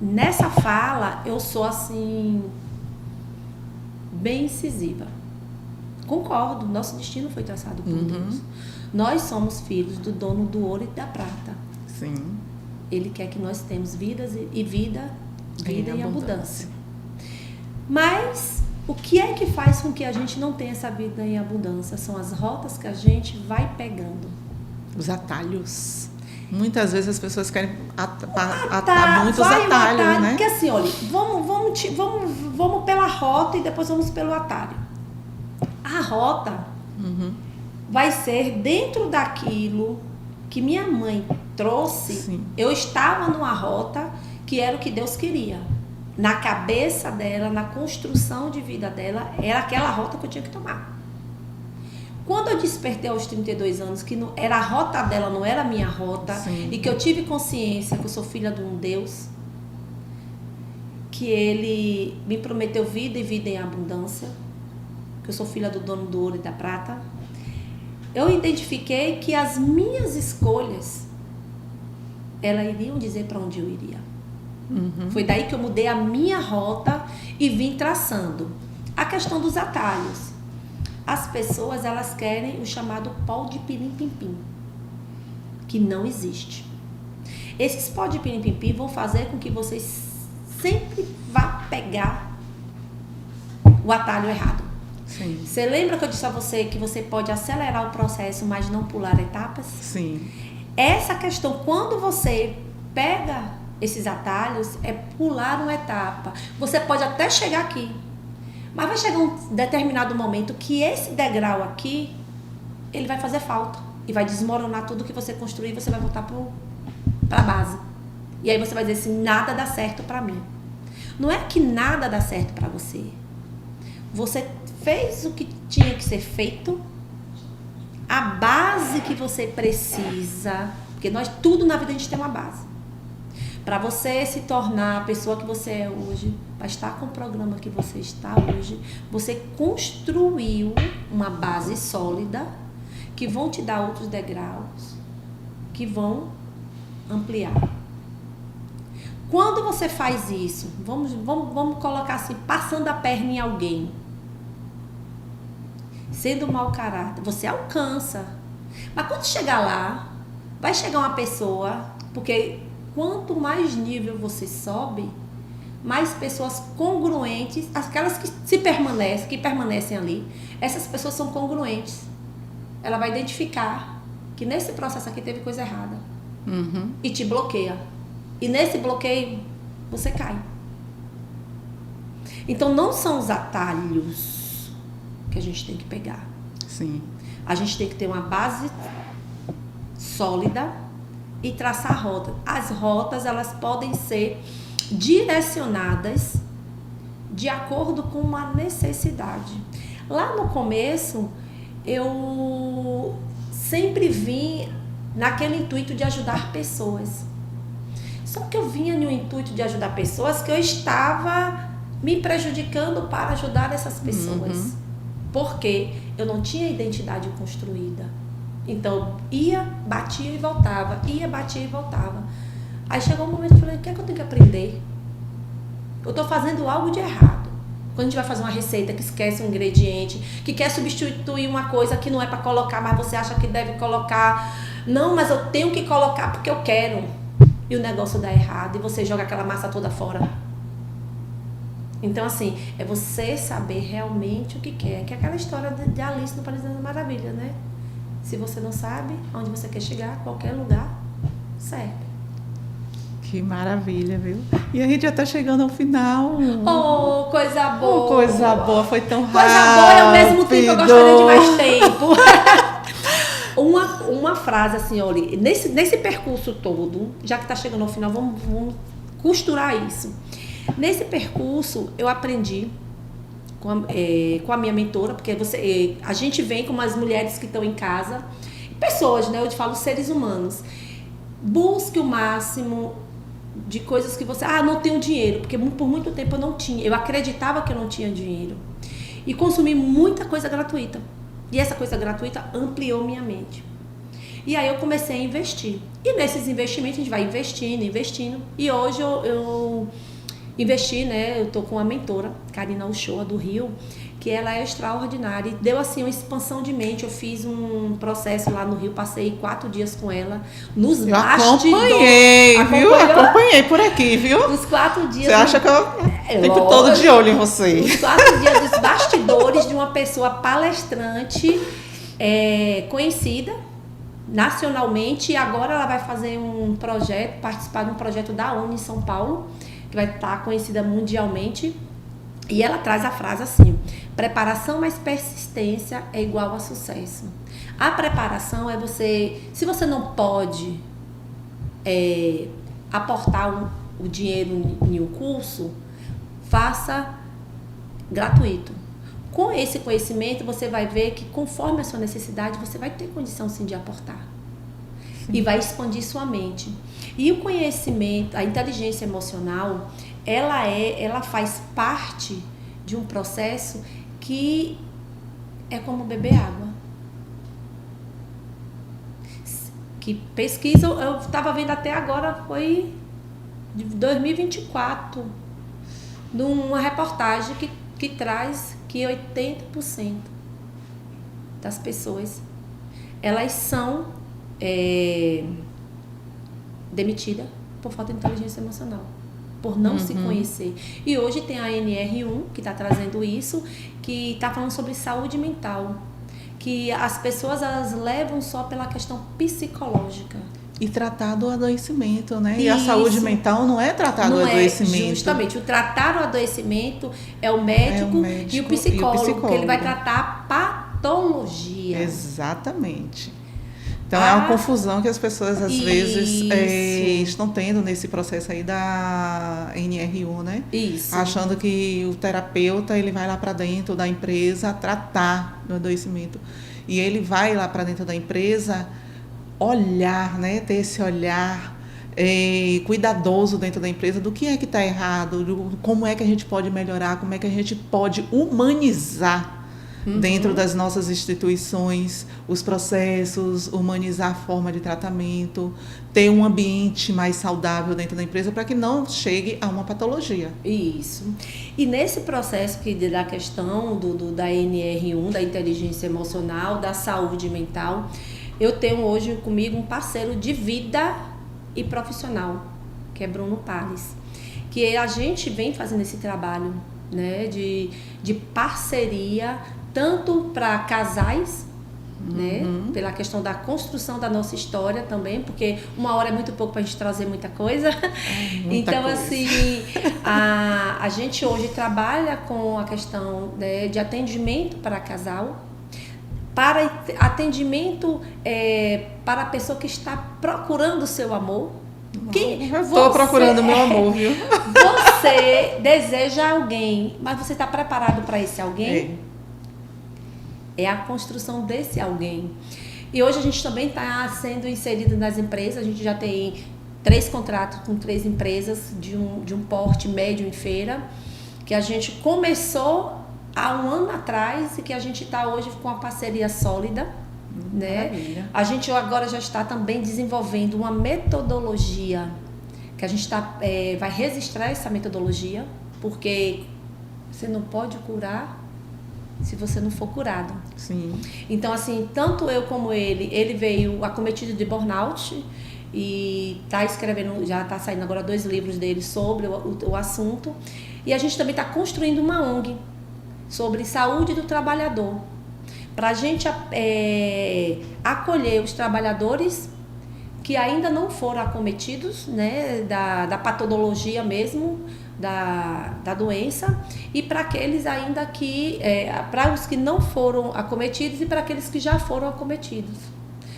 Nessa fala eu sou assim bem incisiva. Concordo, nosso destino foi traçado por Deus. Nós somos filhos do dono do ouro e da prata. Sim. Ele quer que nós tenhamos vida em abundância. Mas o que é que faz com que a gente não tenha essa vida em abundância? São as rotas que a gente vai pegando. Os atalhos. Muitas vezes as pessoas querem atar muitos atalhos, né? Porque assim, olha, vamos pela rota e depois vamos pelo atalho. A rota vai ser dentro daquilo que minha mãe trouxe. Sim. Eu estava numa rota que era o que Deus queria. Na cabeça dela, na construção de vida dela, era aquela rota que eu tinha que tomar. Quando eu despertei aos 32 anos, que não, era a rota dela, não era a minha rota, sim, e que eu tive consciência que eu sou filha de um Deus, que Ele me prometeu vida e vida em abundância, que eu sou filha do dono do ouro e da prata, eu identifiquei que as minhas escolhas, elas iriam dizer para onde eu iria. Foi daí que eu mudei a minha rota e vim traçando. A questão dos atalhos. As pessoas, elas querem o chamado pau de pirim-pim-pim, que não existe. Esses pau de pirim-pim-pim vão fazer com que você sempre vá pegar o atalho errado. Sim. Você lembra que eu disse a você que você pode acelerar o processo, mas não pular etapas? Sim. Essa questão, quando você pega esses atalhos, é pular uma etapa. Você pode até chegar aqui, mas vai chegar um determinado momento que esse degrau aqui, ele vai fazer falta. E vai desmoronar tudo que você construiu e você vai voltar para a base. E aí você vai dizer assim, nada dá certo para mim. Não é que nada dá certo para você. Você fez o que tinha que ser feito. A base que você precisa. Porque tudo na vida a gente tem uma base. Para você se tornar a pessoa que você é hoje, para estar com o programa que você está hoje, você construiu uma base sólida que vão te dar outros degraus, que vão ampliar. Quando você faz isso, vamos colocar assim, passando a perna em alguém, sendo mau caráter, você alcança. Mas quando chegar lá, vai chegar uma pessoa, porque quanto mais nível você sobe, mais pessoas congruentes, aquelas que permanecem ali, essas pessoas são congruentes. Ela vai identificar que nesse processo aqui teve coisa errada. E te bloqueia. E nesse bloqueio, você cai. Então, não são os atalhos que a gente tem que pegar. Sim. A gente tem que ter uma base sólida e traçar rotas. As rotas, elas podem ser direcionadas de acordo com uma necessidade. Lá no começo, eu sempre vim naquele intuito de ajudar pessoas. Só que eu vinha no intuito de ajudar pessoas que eu estava me prejudicando para ajudar essas pessoas. Porque eu não tinha identidade construída. Então, ia, batia e voltava. Ia, batia e voltava. Aí chegou um momento que eu falei, o que é que eu tenho que aprender? Eu estou fazendo algo de errado. Quando a gente vai fazer uma receita que esquece um ingrediente, que quer substituir uma coisa que não é para colocar, mas você acha que deve colocar. Não, mas eu tenho que colocar porque eu quero. E o negócio dá errado e você joga aquela massa toda fora. Então, assim, é você saber realmente o que quer. Que é aquela história de Alice no País das Maravilhas, né? Se você não sabe aonde você quer chegar, qualquer lugar serve. Que maravilha, viu? E a gente já tá chegando ao final. Oh, coisa boa. Oh, coisa boa, foi tão rápido. Coisa boa e ao mesmo tempo eu gostaria de mais tempo. Uma frase assim, olha, nesse percurso todo, já que tá chegando ao final, vamos costurar isso. Nesse percurso, eu aprendi com a minha mentora, porque a gente vem com umas mulheres que estão em casa, pessoas, né? Eu te falo seres humanos. Busque o máximo de coisas que você... não tenho dinheiro, porque por muito tempo eu não tinha. Eu acreditava que eu não tinha dinheiro. E consumi muita coisa gratuita. E essa coisa gratuita ampliou minha mente. E aí eu comecei a investir. E nesses investimentos a gente vai investindo. E hoje eu investi, né? Eu tô com uma mentora, Karina Uchoa, do Rio, que ela é extraordinária. E deu assim uma expansão de mente. Eu fiz um processo lá no Rio, passei 4 dias com ela nos bastidores. Acompanhei por aqui, viu? Os 4 dias. Você acha que eu fico todo de olho em você? Os 4 dias dos bastidores de uma pessoa palestrante conhecida nacionalmente, e agora ela vai fazer participar de um projeto da ONU em São Paulo, que vai estar conhecida mundialmente. E ela traz a frase assim: preparação mais persistência é igual a sucesso. A preparação é você, se você não pode aportar o dinheiro em um curso, faça gratuito. Com esse conhecimento, você vai ver que conforme a sua necessidade, você vai ter condição sim de aportar. Sim. E vai expandir sua mente. E o conhecimento, a inteligência emocional, ela faz parte de um processo que é como beber água. Que pesquisa, eu estava vendo até agora, foi de 2024, numa reportagem que traz que 80% das pessoas, elas são demitidas por falta de inteligência emocional, por não se conhecer. E hoje tem a NR1 que está trazendo isso, que está falando sobre saúde mental, que as pessoas elas levam só pela questão psicológica. E tratar do adoecimento, né? Isso. E a saúde mental não é tratar do adoecimento. Justamente, o tratar o adoecimento é o médico, e o psicólogo, que ele vai tratar a patologia. Exatamente. Então é uma confusão que as pessoas às vezes estão tendo nesse processo aí da NR1, né? Isso. Achando que o terapeuta ele vai lá para dentro da empresa tratar do adoecimento. E ele vai lá para dentro da empresa olhar, né? Ter esse olhar cuidadoso dentro da empresa do que é que está errado, como é que a gente pode melhorar, como é que a gente pode humanizar dentro das nossas instituições, os processos, humanizar a forma de tratamento, ter um ambiente mais saudável dentro da empresa para que não chegue a uma patologia. Isso. E nesse processo da questão da NR1, da inteligência emocional, da saúde mental, eu tenho hoje comigo um parceiro de vida e profissional, que é Bruno Palles, que a gente vem fazendo esse trabalho, né, de parceria, tanto para casais, né, pela questão da construção da nossa história também, porque uma hora é muito pouco para a gente trazer muita coisa. Então, assim, a gente hoje trabalha com a questão, né, de atendimento para casal, para atendimento para a pessoa que está procurando o seu amor. Estou procurando meu amor, viu? Você deseja alguém, mas você está preparado para esse alguém? É a construção desse alguém. E hoje a gente também está sendo inserido nas empresas. A gente já tem 3 contratos com 3 empresas de um porte médio em feira, que a gente começou há um ano atrás e que a gente está hoje com uma parceria sólida. Né? A gente agora já está também desenvolvendo uma metodologia que a gente vai registrar essa metodologia, porque você não pode curar se você não for curado. Sim. Então, assim, tanto eu como ele veio acometido de burnout e está escrevendo, já está saindo agora 2 livros dele sobre o assunto. E a gente também está construindo uma ONG sobre saúde do trabalhador, para a gente acolher os trabalhadores que ainda não foram acometidos, né, da patologia mesmo, da doença, e para aqueles ainda que, para os que não foram acometidos e para aqueles que já foram acometidos.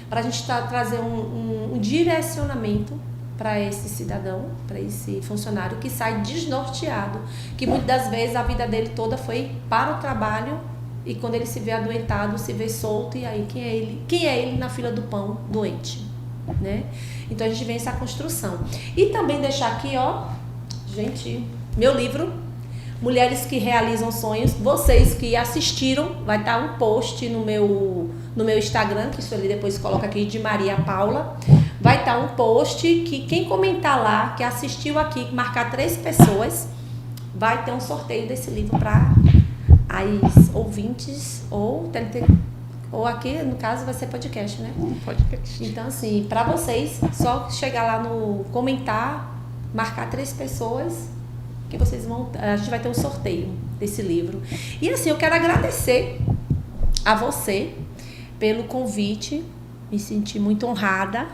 Para a gente trazer um direcionamento para esse cidadão, para esse funcionário que sai desnorteado, que muitas das vezes a vida dele toda foi para o trabalho, e quando ele se vê adoentado, se vê solto, e aí quem é ele? Quem é ele na fila do pão doente, né? Então a gente vem essa construção. E também deixar aqui, ó, gente, meu livro, Mulheres que Realizam Sonhos. Vocês que assistiram, vai estar um post no meu Instagram, que isso ali depois coloca aqui, de Maria Paula. Vai estar um post que quem comentar lá, que assistiu aqui, marcar 3 pessoas, vai ter um sorteio desse livro para as ouvintes, ou aqui, no caso, vai ser podcast, né? Podcast. Então, assim, para vocês, só chegar lá no comentar, marcar 3 pessoas, que vocês vão... A gente vai ter um sorteio desse livro. E, assim, eu quero agradecer a você pelo convite, me senti muito honrada.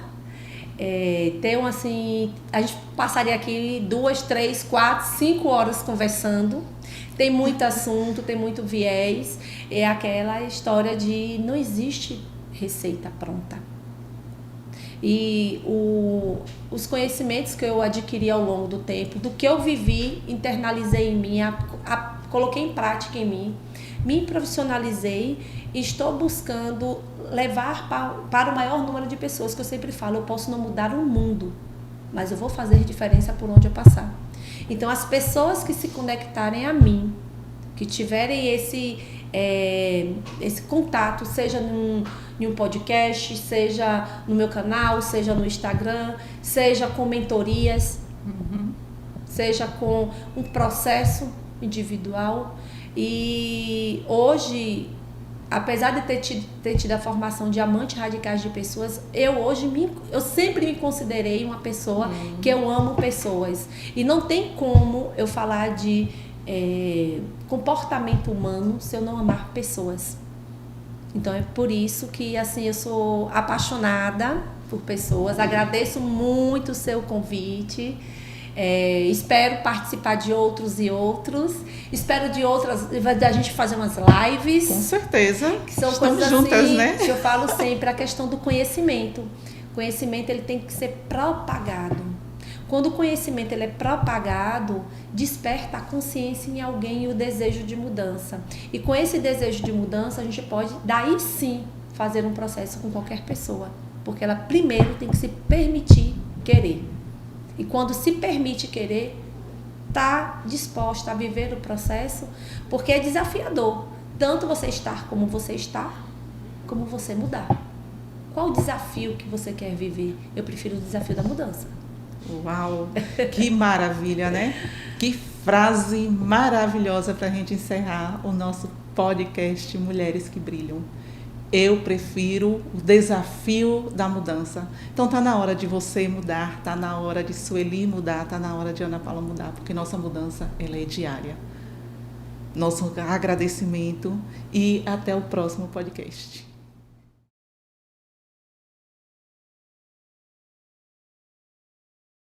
Assim, a gente passaria aqui 2, 3, 4, 5 horas conversando. Tem muito assunto, tem muito viés. É aquela história de não existe receita pronta. E os conhecimentos que eu adquiri ao longo do tempo, do que eu vivi, internalizei em mim, coloquei em prática em mim, me profissionalizei e estou buscando levar para o maior número de pessoas, que eu sempre falo, eu posso não mudar o mundo, mas eu vou fazer diferença por onde eu passar. Então, as pessoas que se conectarem a mim, que tiverem esse contato, seja em um podcast, seja no meu canal, seja no Instagram, seja com mentorias, seja com um processo individual. E hoje, apesar de ter tido a formação de amantes radicais de pessoas, eu sempre me considerei uma pessoa que eu amo pessoas. E não tem como eu falar de comportamento humano se eu não amar pessoas. Então é por isso que, assim, eu sou apaixonada por pessoas. Agradeço muito o seu convite. Espero participar de outros e outros. Espero da gente fazer umas lives. Com certeza. Que são Estamos coisas juntas, assim, né? que eu falo sempre, a questão do conhecimento. O conhecimento, ele tem que ser propagado. Quando o conhecimento ele é propagado, desperta a consciência em alguém e o desejo de mudança. E com esse desejo de mudança, a gente pode, daí sim, fazer um processo com qualquer pessoa. Porque ela primeiro tem que se permitir querer. E quando se permite querer, está disposta a viver o processo, porque é desafiador. Tanto você estar como você está, como você mudar. Qual o desafio que você quer viver? Eu prefiro o desafio da mudança. Uau, que maravilha, né? Que frase maravilhosa para a gente encerrar o nosso podcast Mulheres que Brilham. Eu prefiro o desafio da mudança. Então está na hora de você mudar, está na hora de Sueli mudar, está na hora de Ana Paula mudar, porque nossa mudança ela é diária. Nosso agradecimento e até o próximo podcast.